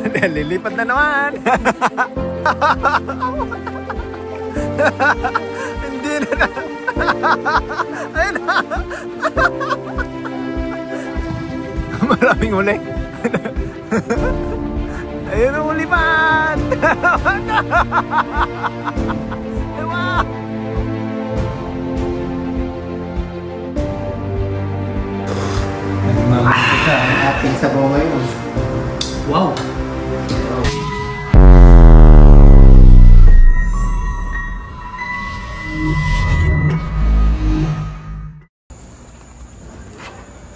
Lilipad na naman. Hindi na. Ayun na. Maraming uli. Ayun ang ulipad. Diba? Nagmamakita ang ating sabaw ngayon. Wow.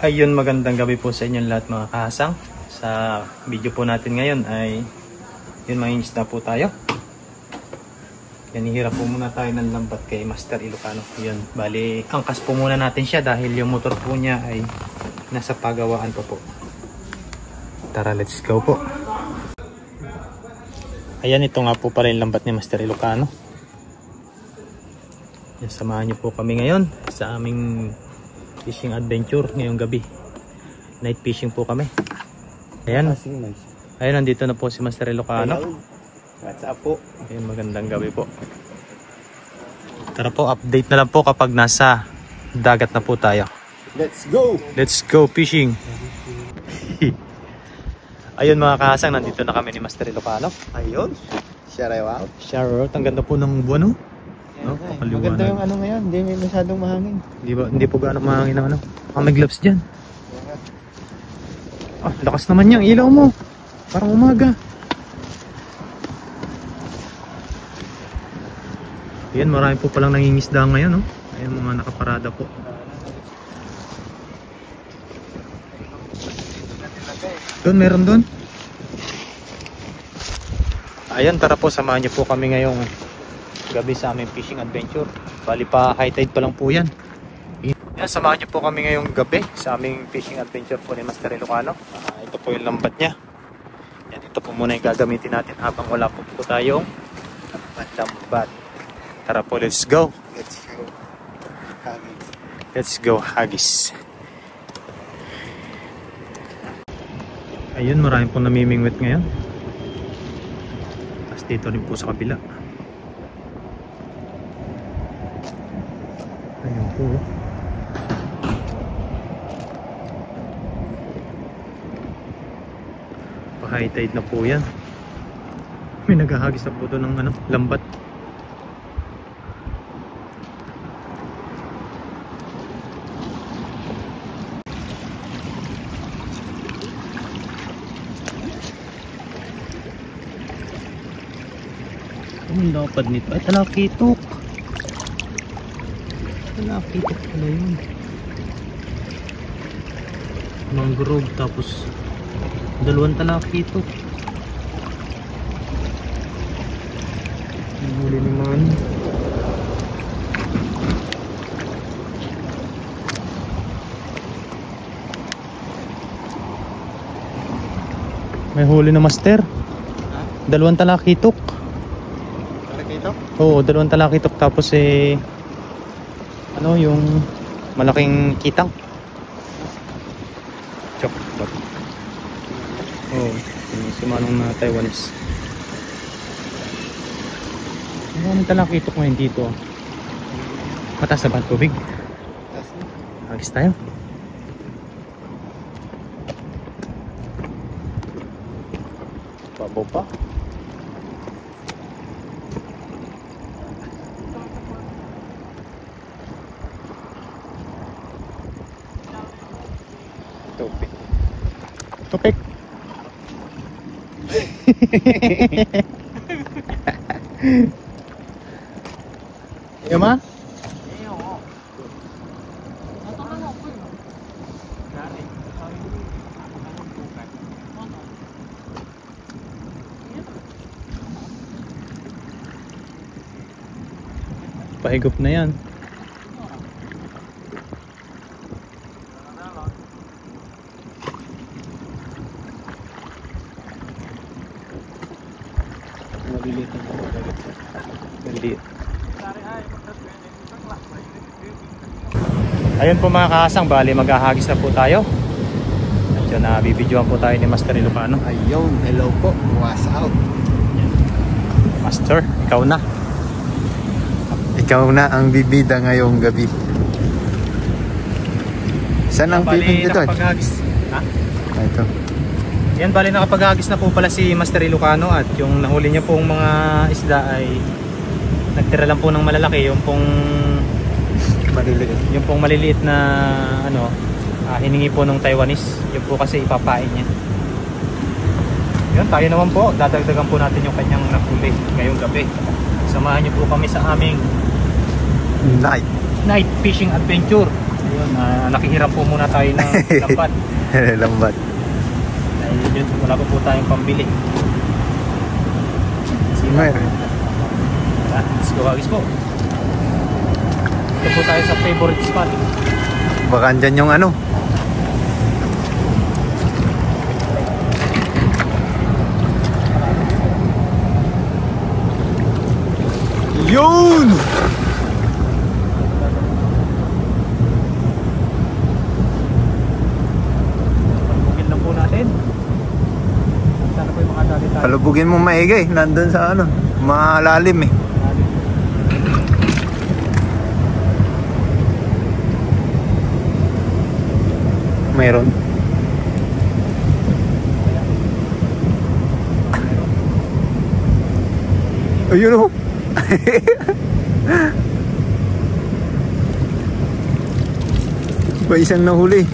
Ayun, magandang gabi po sa inyong lahat mga kahasang. Sa video po natin ngayon ay yun, mangingisda po tayo. Yan, ihirap po muna tayo ng lambat kay Master Ilocano. Yun, bali, angkas po muna natin siya dahil yung motor po niya ay nasa pagawaan pa po. Tara, let's go po. Ayan, ito nga po pala yung lambat ni Master Ilocano. Yan, samahan niyo po kami ngayon sa aming fishing adventure ngayong gabi. Night fishing po kami. Ayan. Ayan, nandito na po si Master Ilocano. What's up po? Ayan, magandang gabi po. Tara po, update na lang po kapag nasa dagat na po tayo. Let's go! Let's go fishing! Ayun mga kahasang, nandito na kami ni Master Ilocano. Ayun. Shout out. Shout, ang ganda po ng buwan, no? No, maganda yung ano ngayon, hindi may masyadong mahangin. Hindi po gaano mahangin ang ano. May gloves dyan. Ah, lakas naman yung ilaw mo. Parang umaga. Yan, marami po palang nangingisda ngayon, no? Ayan, mga nakaparada po. Doon, meron doon. Ayan, tara po, samahan niyo po kami ngayong gabi sa aming fishing adventure. Bali pa high tide pa lang po yan. Yan, samahan niyo po kami ngayong gabi sa aming fishing adventure po ni Master Ilocano. Ito po yung lambat niya. Yan, ito po muna yung gagamitin natin habang wala po tayong lambat. Tara po, let's go. Let's go. Haggis. Let's go, haggis. Ayun, marami pong namimingwit ngayon. Tapos dito rin po sa kabila. Ayun po. Pa-high tide na po yan. May naghahagis na po doon ng ano, lambat. Ang lapad nito ay talakitok. Talakitok pala yun. Mangrove tapos dalawang talakitok. Ang huli naman. May huli na master. Dalawang talakitok. Oo, dalawang talakitok tapos ano yung malaking kitang. Chok. Oo, si Manong na Taiwanese. Maraming talakitok ngayon dito. Mataas na ba ang tubig? Agis tayo. Babaw pa. Topik. Yama? Pahigop na yan. Ayun po mga kahasang, bali maghahagis na po tayo. Yun, bibidyoan po tayo ni Master Ilocano. Ayun, hello po. What's out? Master, ikaw na. Ikaw na ang bibida ngayong gabi. Saan ang pipin dito? Ha? Ito. Yan, bali nakapaghagis na po pala si Master Ilocano at yung nahuli niya pong mga isda ay nagtira lang po ng malalaki, yung pong maliliit na ano, hiningi po ng Taiwanese. Yun po kasi ipapain niya. Yun, tayo naman po, dadagdagan po natin yung kanyang nahuli ngayong gabi. Samahan niyo po kami sa aming night fishing adventure. Ayun, nakihiram po muna tayo ng lambat. Lambat. Ayun, wala po tayong pambili. Let's go, hagis po. Ito po tayo sa favorite spot. Baka andyan yung ano. Yun! Palubugin lang po natin. Sana po yung makadali tayo. Palubugin mo maigay. Nandun sa ano. Malalim eh. Mayroon. Ayun o. Pa isang nahuli.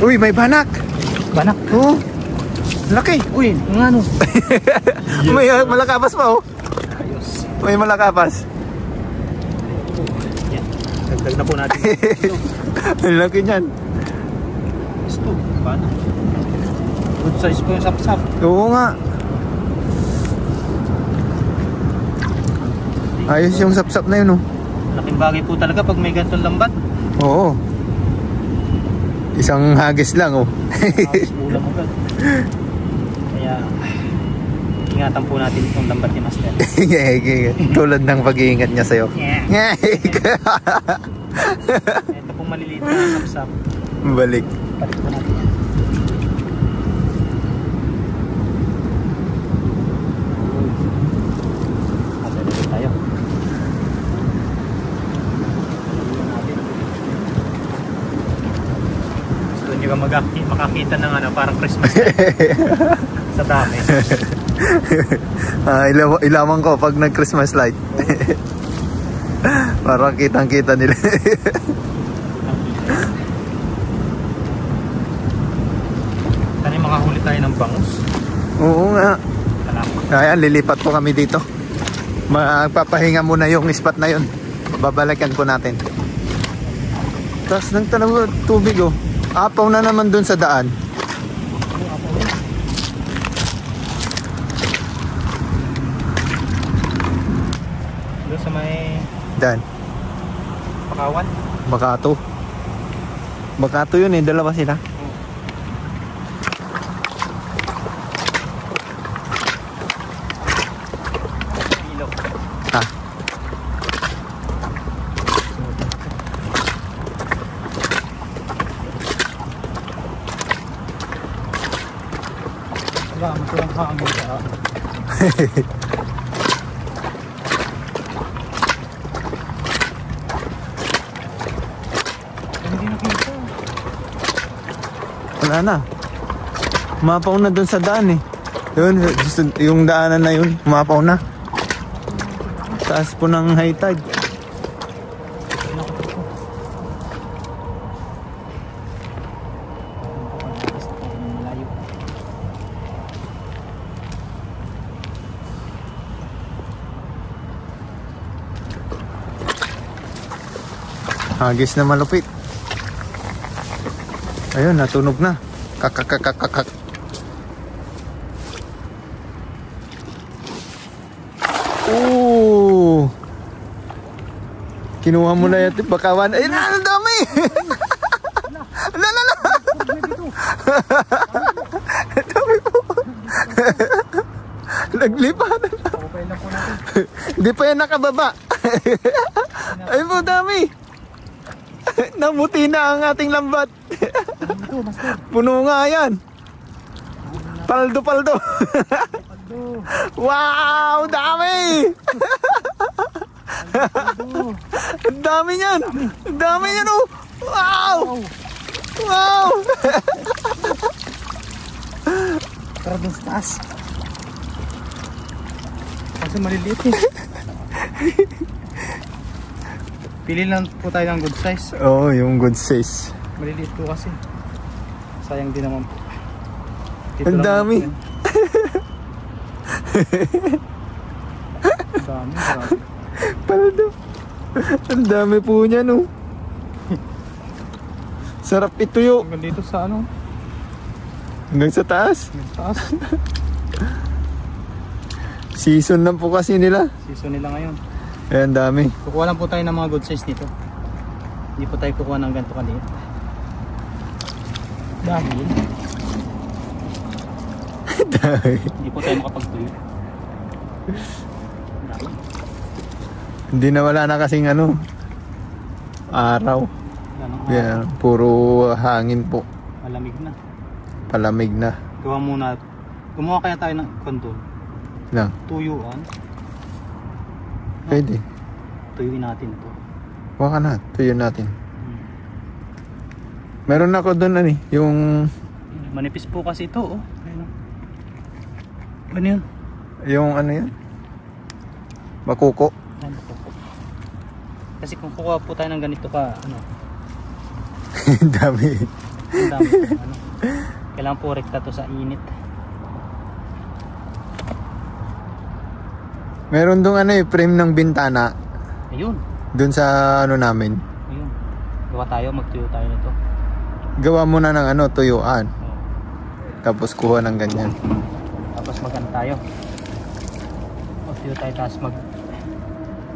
Uy, may banak. Banak. Oh. Laki. Uy, ang ano. May malakapas pa oh. Ayos. May malakapas. Yan. Dagdag na po natin. Ang laki niyan. Gusto. Banak. Good size po yung sapsap. Oo nga. Ayos yung sapsap na yun oh. Laking bagay po talaga pag may ganitong lambat. Oo. Isang hagis lang oh. Hagis po lang agad. Kaya ingatan po natin itong lambat ni Master. Tulad ng pag-iingat niya sa'yo. Yeah. Ito pong maliliit na sapsap. Balik. Balik po natin yan. Balik tayo. Gusto nyo ka makakita ng ano, parang Christmas sa dami. Ilawan ko pag nag-Christmas light. Parang kitang-kita nila. Sana makahuli tayo ng bangus. Oo nga. Salamat. Ayan, lilipat po kami dito. Magpapahinga muna yung spot na yun. Babalikan po natin. Tapos nang talaga tubig oh. Apaw na naman dun sa daan. Doon sa may Dan. Pakawan. Bakato. Bakato yun eh, dalawa sila. Ilog. Ah. Wala, matulang hangin ka. Hindi nakita. Wala na. Umapaw na dun sa daan eh. Yun, yung daanan na yun, umapaw na. Taas po ng high tide. Hagis na malupit. Ayun, natunog na. Kakakakakakak. Oh! Kinuha mo na yung bakawan. Ayun na, ang dami! Lala! Ang dami po. Naglipatan na. Hindi pa yan nakababa. Ayun po, dami. Namuti na ang ating lambat. Puno nga yan. Paldo. Wow, dami. Ang dami niyan. Ang dami niyan oh. Wow. Wow. Tara dun sa taas. Kasi maliliit eh. Pili lang po tayo ng good size. Oo, yung good size. Maliliit po kasi. Sayang din naman po. Ang dami. Ang dami, grabe. Paldo. Ang dami po niya no. Sarap ituyo. Hanggang dito sa ano? Hanggang sa taas. Hanggang sa taas. Season lang po kasi nila. Season nila ngayon. Eh, ang dami. Kukuha lang po tayo ng mga good size nito. Hindi po tayo kukuha ng ganito kaliit. Dahil hindi po tayo makapagtuyo. Hindi na wala na kasing ano, araw. Yeah, puro hangin po. Malamig na. Palamig na. Gumawa kaya tayo ng kondol. Lang. Tuyuan. Pwede. Tuyuin natin ito. Waka na, tuyo natin. Meron ako doon ano eh, yung... Manipis po kasi ito oh. Ano yun? Yung ano yan? Makuko. Ano po? Kasi kung kukuha po tayo ng ganito ka, ano? Dami. Ang dami. Ano? Kailangan po rekta to sa init. Meron doon ano eh, frame ng bintana. Ayun. Doon sa ano namin. Ayun. Gawa tayo, magtuyo tayo nito. Gawa mo na ng ano, tuyuan. Oh. Tapos kuha ng ganyan. Tapos magano tayo. Magtuyo tayo, tapos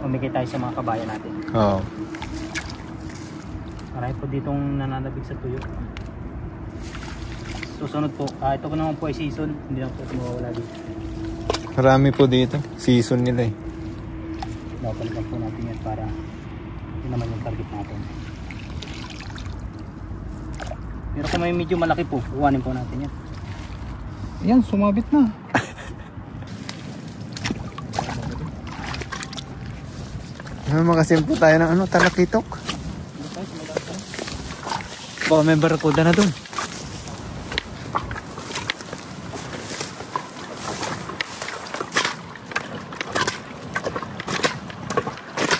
mamigay tayo sa mga kabayan natin. Oo. Marami po ditong nananabig sa tuyo. Susunod po, ito po naman po ay season. Hindi lang po ito mawawala dito. Marami po dito. Season nila eh. Napalitan po natin yan para yun naman yung target natin. Pero kung may medyo malaki po, kuhanin po natin yan. Ayan, sumabit na. Makasimpo tayo ng ano, talakitok. Baka may barakuda na dun.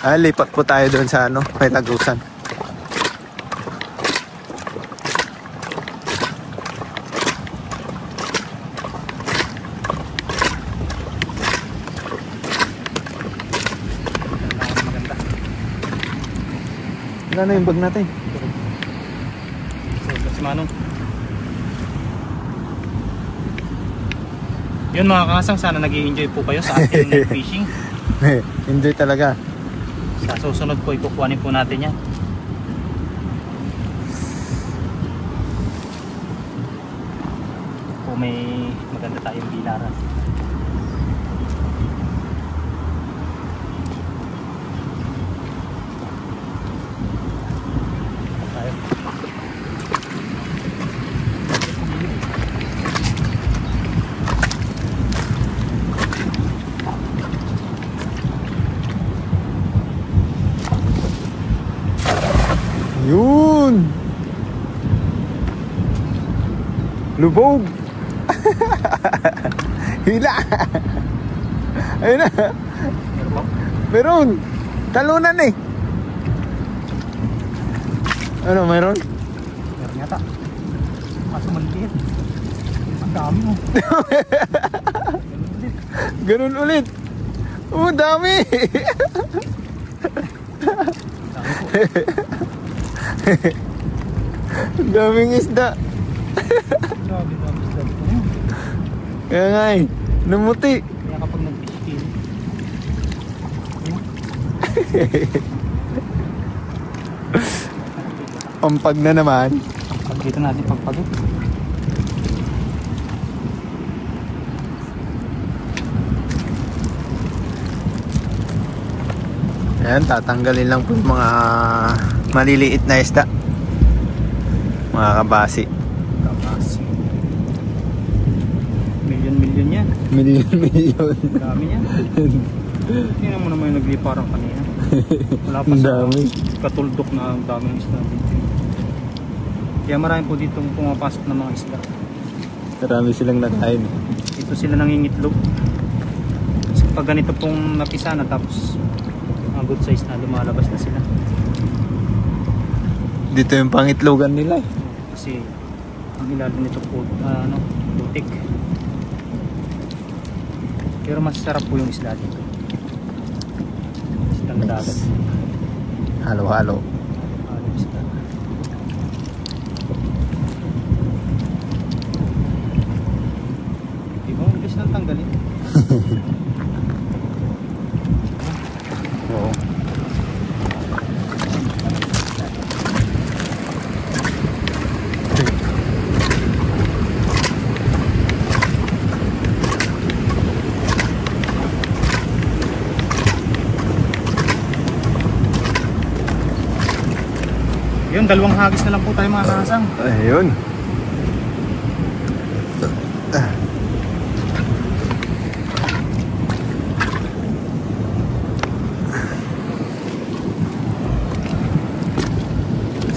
Lipat po tayo doon sa ano, may tagusan. Ano na yung bag natin? Si Manong. Yun mga kasang, sana nag-i-enjoy po kayo sa ating night fishing. Enjoy talaga. Sa susunod po, ikukuhanin po natin yan. Kung may maganda tayong bilaran. Tayo. Yun! Lubog! Hila! Ayun na! Meron! Talunan eh! Ano, meron? Meron yata. Kaso maliit. Ang dami mo. Ganun ulit! Oh, dami! Ang daming isda. Grabe. Kaya nga eh, namuti. Kaya kapag nag-fish Pampag na naman. pag dito natin pagpagod. Ayan, tatanggalin lang po yung mga maliliit na isda. Mga kabasi. Kabasi. Milyon-milyon yan. Milyon. Dami yan. Tingnan mo naman yung nagliparang kanina. Wala pa sa katuldok na daming isda dito. Kaya marami po dito pumapasok ng mga isda. Marami silang nakain. Dito sila nangingitlog. Kasi pag ganito pong napisa na tapos mga good size na lumalabas na sila. Dito yung pangitlogan nila eh. Kasi ang ilalim nito po putik. Pero masarap po yung isda dito. Isda na dagat. Halo-halo. Isda. Di ba mabilis nang tanggalin? Oo. Yun, dalawang hagis na lang po tayo mga kasang. Ayun.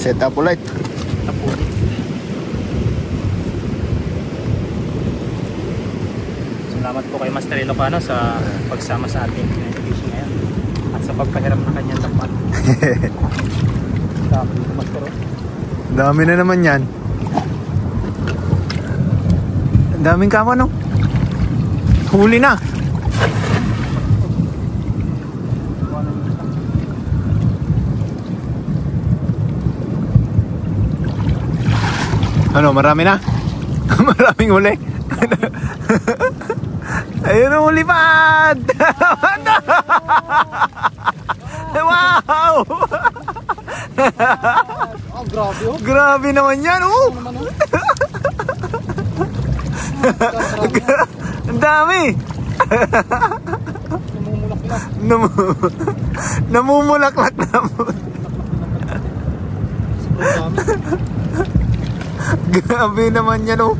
Set up ulit. Tapo. Salamat po kay Master Ilocano sa pagsama sa ating education ngayon at sa pagpahiram na kanyang dapat. Dami dito, Master. Dami na naman yan. Daming kama, no? Huli na. Ano, marami na? Maraming huli. Ayun ang hulipad. Wow. Oh, grabe oh. Grabe naman yan, oh. Ang dami. Namumulaklak na. Grabe naman yan, oh.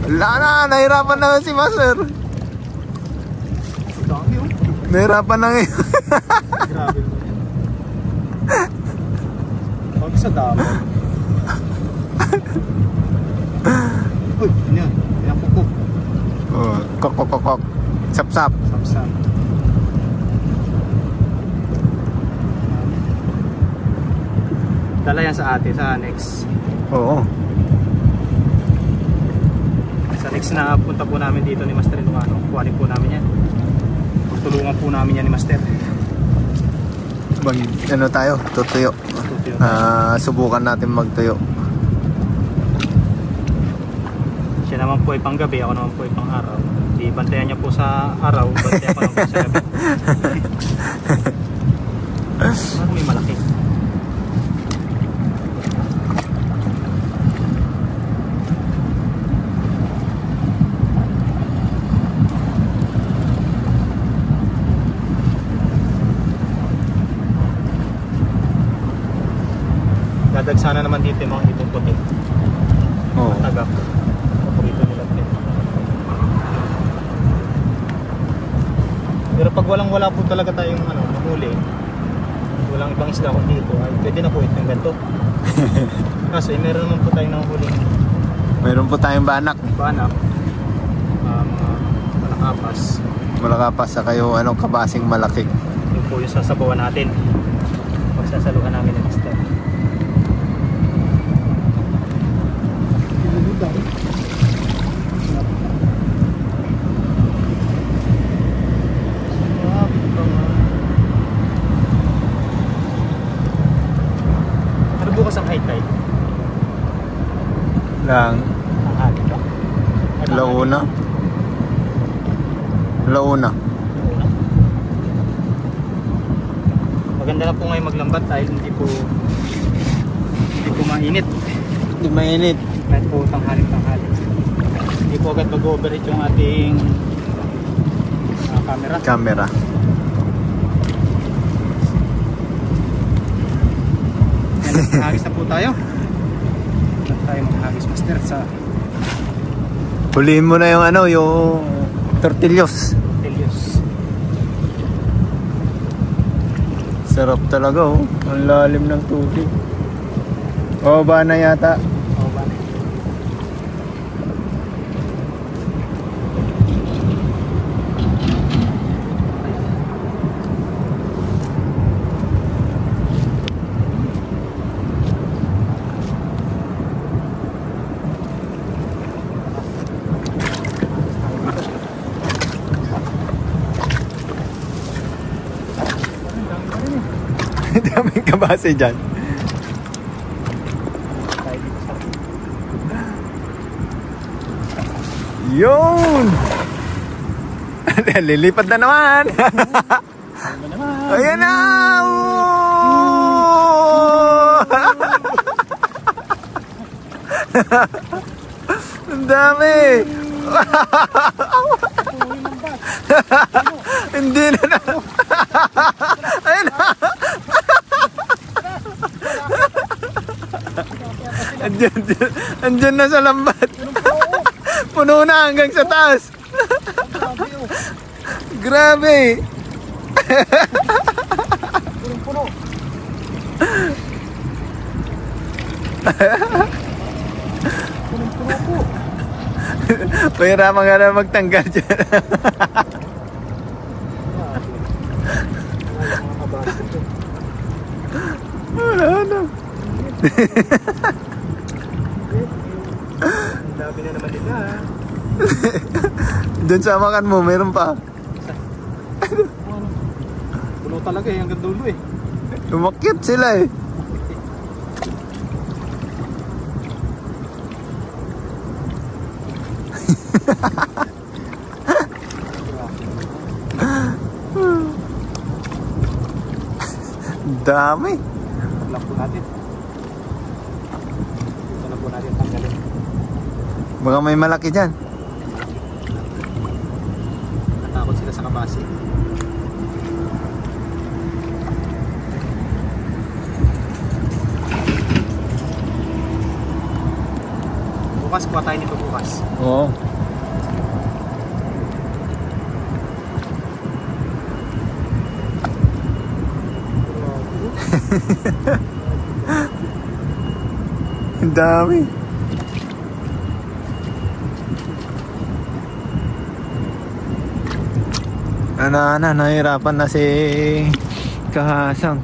Wala na, nahirapan na si Master. Dami oh. Nahirapan na ngayon. Grabe naman yan. Pag sa dami. Uy, ano yan? Ayan kukuk. Oh, kok. Sap-sap. Sapsap. Dala yan sa atin, sa next. Oo. Sa next na punta po namin dito ni Master Ilocano, kuhanin po namin yan. Tulungan po namin yan ni Master. Ano tayo? Tutuyo. Subukan natin magtuyo. Siya naman po ay panggabi, ako naman po ay pang araw. Di bantayan niya po sa araw, bantayan ko lang po sa gabi. Parang may malaki. Dadagsana naman dito yung mga itong puti. Oo. Tagap. Paborito nila din. Pero pag wala po talaga tayong nahuli, walang ibang isda ko dito, ay pwede na po itong ganito. Kasi meron naman po tayong nahuli. Meron po tayong banak. Banak. Mga malakapas. Malakapas sa kayo, kabasing malaki. Yung po yung sasabawan natin. Pagsasaluhan namin ng isda. Ano bukas ang high tide? Lang. Tanghali ba? Launa. Maganda na po ngayon maglambat dahil hindi po mainit. Hindi mainit. Kahit po tanghali. Hindi po agad mag-overheat yung ating camera. Hagis na po tayo. Tayo maghagis master sa Huliin mo na yung ano, yung tortillos. Sarap talaga oh. Ang lalim ng tubig. O ba na yata? Daming kabase dyan. Yun! Lilipad na naman! Ayan na! Ang dami! Hindi na. Ayan na! Andyan na sa lambat. Puno na hanggang sa taas. Grabe. Puno. Puno po. Pahirapan ka na magtanggal dyan. Wala na. Ang dami na naman nila. Doon sa makan mo, meron pa. Puno talaga eh, hanggang dulo eh. Umakyat sila eh. Dami. Paglang po natin. Ito na po natin tanggalin. Baka may malaki dyan. Natakot sila sa kabasi. Bukas, kuha tayo nito bukas. Oo. Ang dami. Nahirapan na si Kahasang.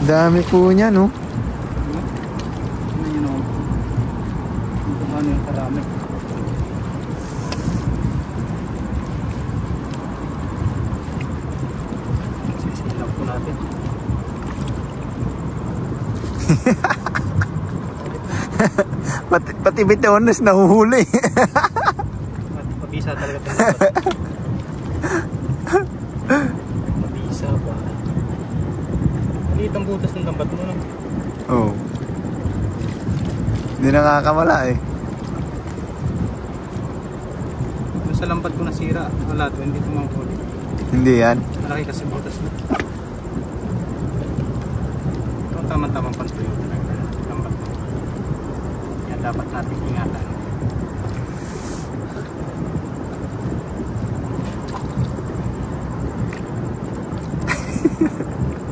Dami po niya, no? Yun o. Ano yung karami. Sisilang po natin. Pati bitones nahuhuli. Mabisa talaga ito. Mabisa pa. Maliit ang butas ng lambat mo, no? Oo. Hindi nakakamala eh. Doon sa lambat ko nasira. Wala to, hindi ko makahuli. Hindi yan. Malaki kasi butas mo. Ito ang tamang-tamang pantuyo talaga. Lambat mo. Yan dapat natin ingatan.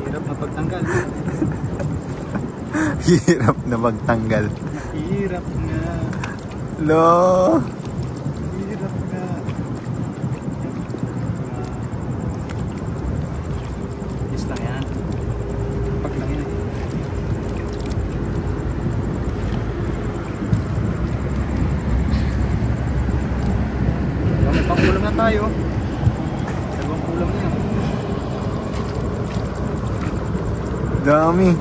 Hirap na pagtanggal. Hirap na magtanggal. Hirap nga. Lo. Hirap nga. Yes lang yan. Pag lang yan. May pangkulam na tayo. Dalawang kulam na yan. Dami.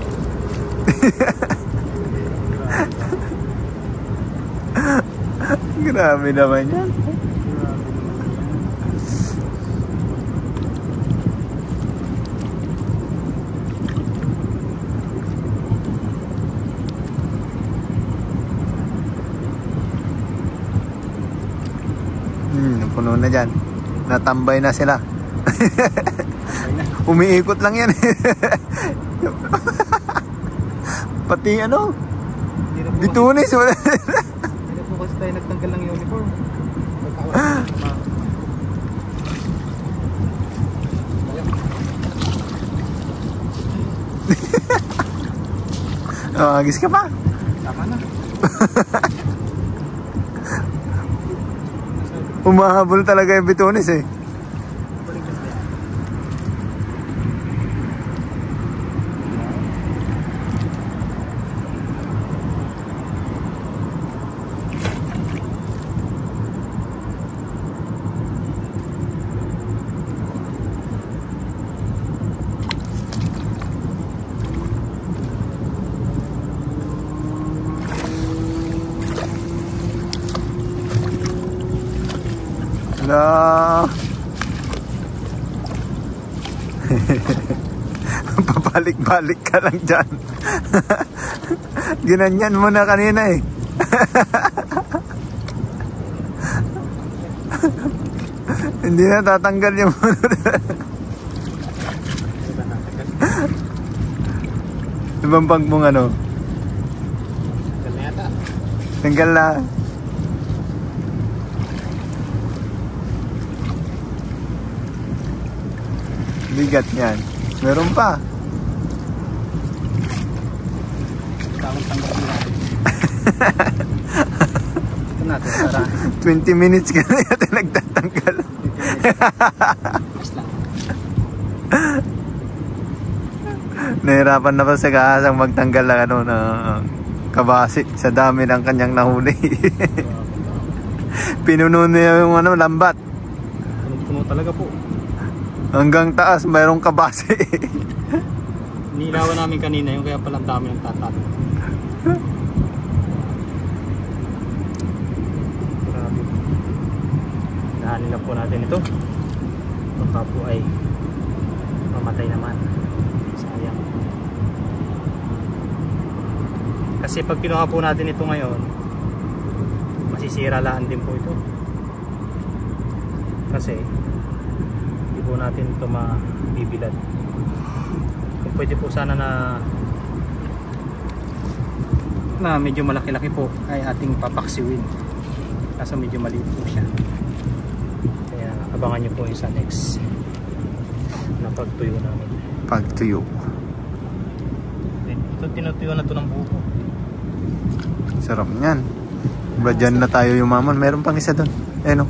Grabe naman yan. Puno na dyan. Natambay na sila. Umiikot lang yan. Pati ano? Bitunis. Hindi na po kasi tayo nagtanggal ng uniform. Agis ka pa. Tama na. Umahabol talaga yung bitunis eh. Hala. Papalik-balik ka lang dyan. Ginanyan mo na kanina eh. Hindi na tatanggal yung ibang pag mong ano. Tanggal na yata. Tanggal na. Bigat yan. Meron pa. Tamang tanggal natin. Ito natin para 20 minutes ka na yata nagtatanggal. mas lang. Nahirapan na pa sa kaasang magtanggal ng ano na kabasi sa dami ng kanyang nahuli. Pinuno niya yung ano lambat. Puno talaga po. Hanggang taas mayroong kabase. Nilawan namin kanina yung kaya palang dami ng tatalo. Grabe. Dahanin lang po natin ito. Baka po ay mamatay naman. Sayang. Kasi pag kinuha po natin ito ngayon, masisira lang din po ito. Kasi hindi po natin ito mabibilad. Kung pwede po sana na medyo malaki-laki po ay ating papaksiwin. Kaso medyo maliit po siya. Kaya abangan nyo po yung sa next na pagtuyo namin. Pagtuyo. Ito tinutuyo na ito ng buko. Sarap niyan. Ba dyan na tayo yumaman? Meron pang isa doon. Eh no?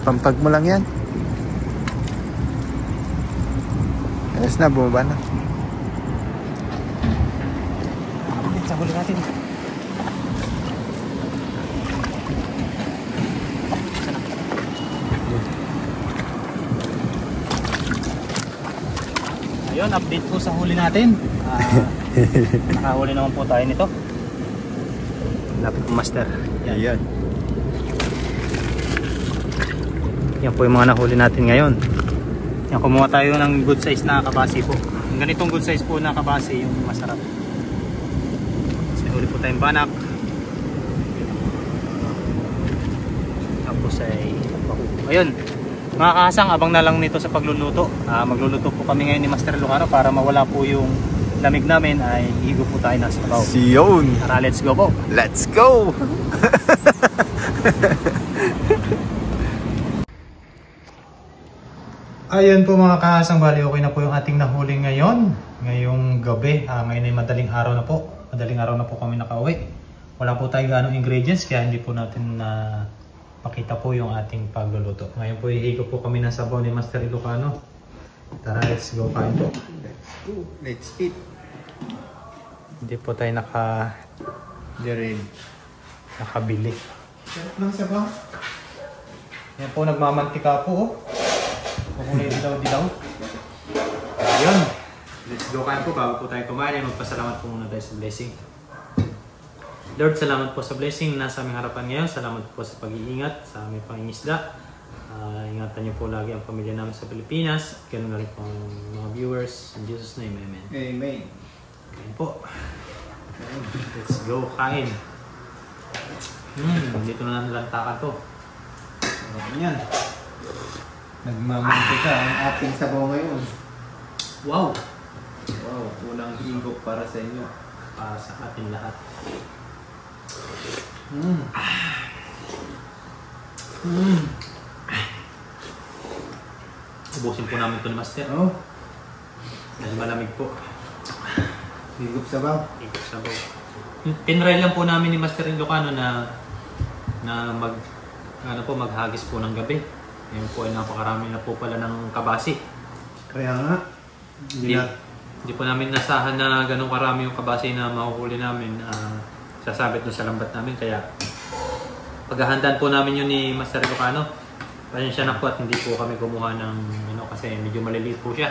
Pampag mo lang yan. Ayos na, bumaba na. Sa huli natin. Ayun, update po sa huli natin. Nakahuli naman po tayo nito. Lapit po master. Yan. Yan po yung mga nahuli natin ngayon. Yan, kumuha tayo ng good size na kabasi po. Yung ganitong good size po na kabasi, yung masarap. Tapos may huli po tayong banak. Tapos ay ayun, mga kahasang, abang na lang nito sa pagluluto. Magluluto po kami ngayon ni Master Lucano para mawala po yung lamig namin, ay higo po tayo ng sabaw. Siyon! Tara, let's go po! Let's go! Ayun po mga kahasang, bali okay na po yung ating nahuli ngayon. Ngayong gabi, ngayon ay madaling araw na po. Madaling araw na po kami nakauwi. Wala po tayo ganong ingredients kaya hindi po natin pakita po yung ating pagluluto. Ngayon po ihigo po kami ng sabaw ni Master Ilocano. Tara, let's go kain po. Let's eat. Hindi po tayo nakabili. Sarap ng sabaw. Yan po, nagmamantika po. Kukulay dilaw-dilaw. Ayun. Let's go kain po. Bago po tayo kumain, ay magpasalamat po muna tayo sa blessing. Lord, salamat po sa blessing na nasa aming harapan ngayon. Salamat po sa pag-iingat sa aming pangingisda. Ingatan niyo po lagi ang pamilya namin sa Pilipinas. At ganoon na rin po ang mga viewers. In Jesus' name, Amen. Amen. Kain po. Let's go kain. Dito na nalantakan to. Yan. Nagmamantika ang ating sabaw ngayon. Wow! Wow, unang higop para sa inyo. Para sa ating lahat. Ubusin po namin ito ni Master. Oh, Dahil malamig po. higop sabaw. Higop sabaw. Tinry lang po namin ni Master Ilocano na maghagis po ng gabi. Ngayon po ay napakarami na po pala ng kabasi. Kaya nga, Hindi po namin nasahan na ganun karami yung kabasi na mahuhuli namin. Sasabit doon sa lambat namin. Kaya paghahandaan po namin yun ni Master Ilocano. Pasensya na po at hindi po kami kumuha ng kasi medyo maliliit po siya.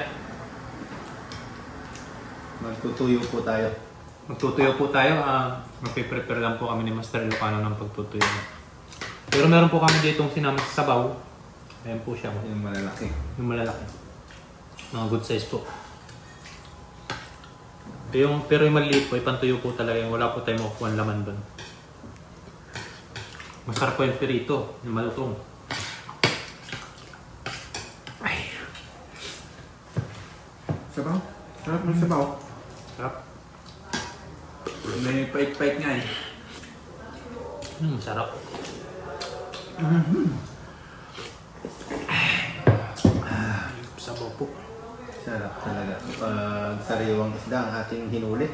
magtutuyo po tayo. Magtutuyo po tayo. Magpiprepare lang po kami ni Master Ilocano ng pagtutuyo. Pero meron po kami ditong sinama sa sabaw. Ayan po siya. Yung malalaki. Yung malalaki. Mga good size po. Pero yung maliliit po, ipantuyo po talaga yung wala po tayong makukuha laman doon. Masarap po yung pirito, yung malutong. Ay. Sabaw? Sarap ng sabaw. Sarap. May pait-pait nga eh. Sarap. Sabaw po. Sarap talaga. Pag sariwang isda ang ating hinuli,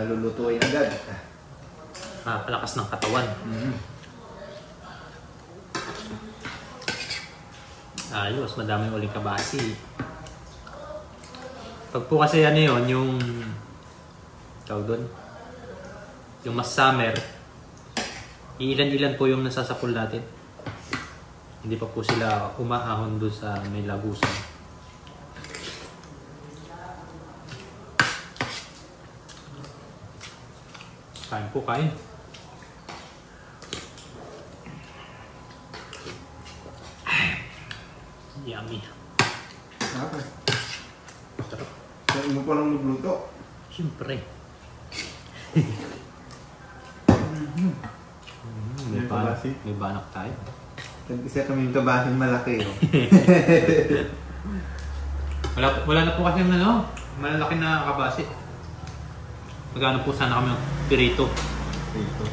lulutuin agad. Palakas ng katawan. Ayos, madaming uling kabasi. Pag po kasi ano yun, yung tawag doon, yung mas summer, iilan-ilan po yung nasasapul natin. Hindi pa po sila umaahon doon sa may lagusan. Kain po, kain. Yummy. Sarap eh. Sarap. Saan mo palang magluto? Siyempre. May kabasi. May banak tayo. Isa kaming kabasing malaki. Oh. Wala na po kasi malalaki na kabasi. Magkano po sana kami ng pirito. Dito.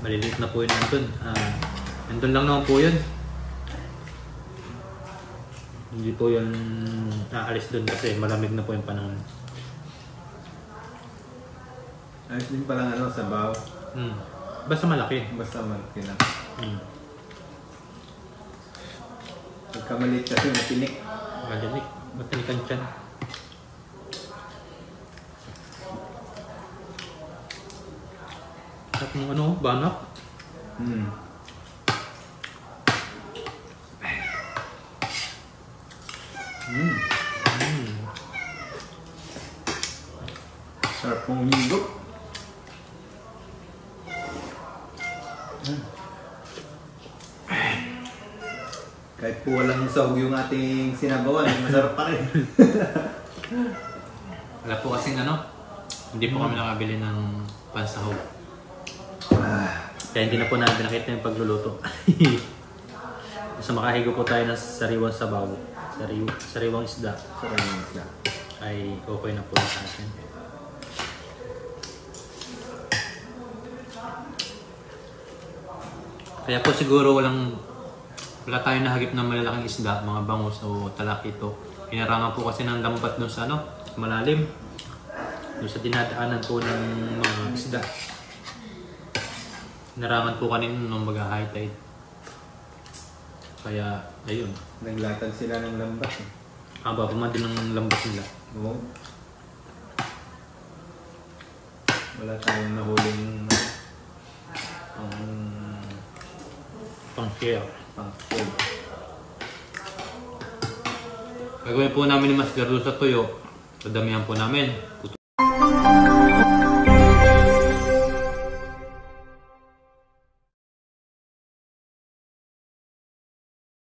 Maliliit na po yun nandun. Nandun lang naman po yun. Hindi po yun aalis dun kasi malamig na po yung panahon. Ayos din palang sabaw. Basta malaki. Basta malaki lang. Pagka maliit kasi matinik. Matinik ang tiyan. At yung banak. Sarap pong higop. Kahit po walang sahog yung ating sinabawan, masarap pa rin. Wala po kasing hindi po kami nakabili ng pansahog. Kaya hindi na po natin nakita yung pagluluto. Basta makahigo po tayo ng sariwang sabaw, sariwang isda, ay okay na po sa atin. Kaya po siguro wala tayong nahagip ng malalaking isda, mga bangus o talakito. Pinarangan po kasi ng lambat doon sa malalim. Doon sa dinadaanan po ng mga isda. Narangan po kanina nung mag-high tide. Kaya, ayun. Naglatag sila ng lambat. Haba pa man din ng lambat nila. Oo. Wala tayong nahuling Pang-share. pang-food. Gagawin po namin ni Mas Gardo sa tuyo. Dadamihan po namin.